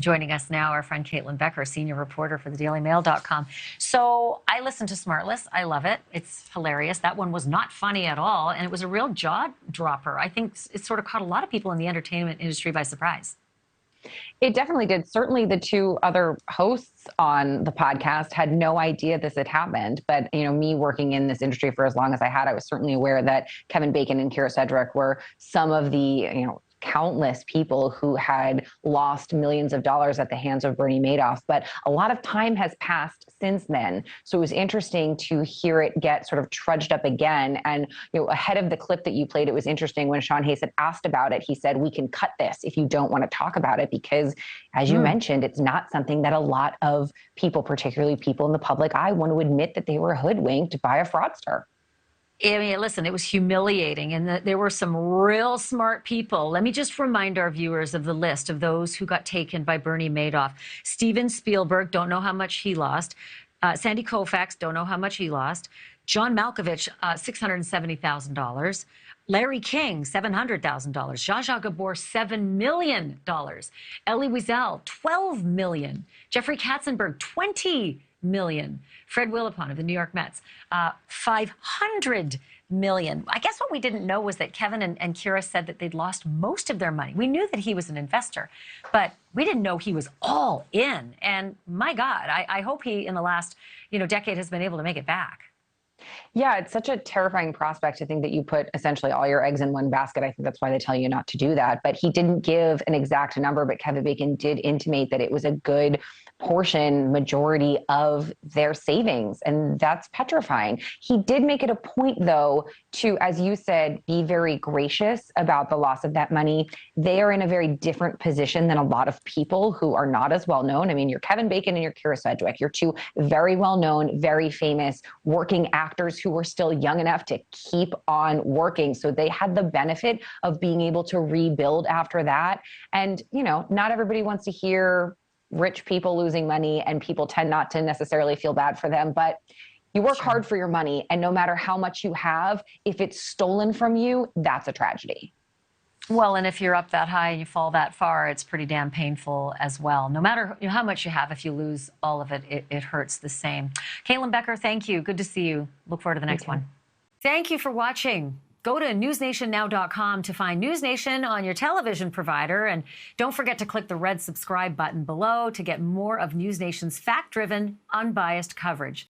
Joining us now, our friend Caitlyn Becker, senior reporter for thedailymail.com. So I listen to SmartLess. I love it. It's hilarious. That one was not funny at all, and it was a real jaw dropper. I think it sort of caught a lot of people in the entertainment industry by surprise. It definitely did. Certainly the two other hosts on the podcast had no idea this had happened. But, me working in this industry for as long as I had, I was certainly aware that Kevin Bacon and Kyra Sedgwick were some of the, countless people who had lost millions of dollars at the hands of Bernie Madoff. But a lot of time has passed since then. So it was interesting to hear it get sort of trudged up again. And, ahead of the clip that you played, it was interesting when Sean Hayes had asked about it. He said, we can cut this if you don't want to talk about it, because as you mentioned, it's not something that a lot of people, particularly people in the public eye, want to admit that they were hoodwinked by a fraudster. I mean, listen, it was humiliating, and there were some real smart people. Let me just remind our viewers of the list of those who got taken by Bernie Madoff. Steven Spielberg, don't know how much he lost. Sandy Koufax, don't know how much he lost. John Malkovich, $670,000. Larry King, $700,000. Zsa Gabor, $7 million. Elie Wiesel, $12 million. Jeffrey Katzenberg, $20 million. Fred Willipon of the New York Mets, $500 million. I guess what we didn't know was that Kevin and Kyra said that they'd lost most of their money. We knew that he was an investor, but we didn't know he was all in. And my God, I hope he, in the last decade, has been able to make it back. Yeah, it's such a terrifying prospect to think that you put essentially all your eggs in one basket. I think that's why they tell you not to do that. But he didn't give an exact number, but Kevin Bacon did intimate that it was a good majority of their savings. And that's petrifying. He did make it a point, though, to, as you said, be very gracious about the loss of that money. They are in a very different position than a lot of people who are not as well known. I mean, you're Kevin Bacon and you're Kyra Sedgwick. You're two very well known, very famous working actors who were still young enough to keep on working. So they had the benefit of being able to rebuild after that. And, not everybody wants to hear rich people losing money, and people tend not to necessarily feel bad for them, but you work hard for your money, and no matter how much you have, if it's stolen from you, that's a tragedy. Well, and if you're up that high and you fall that far, it's pretty damn painful as well. No matter how much you have, if you lose all of it, it hurts the same. Caitlyn Becker, thank you. Good to see you. Look forward to the next one. Thank you for watching. Go to newsnationnow.com to find NewsNation on your television provider. And don't forget to click the red subscribe button below to get more of NewsNation's fact-driven, unbiased coverage.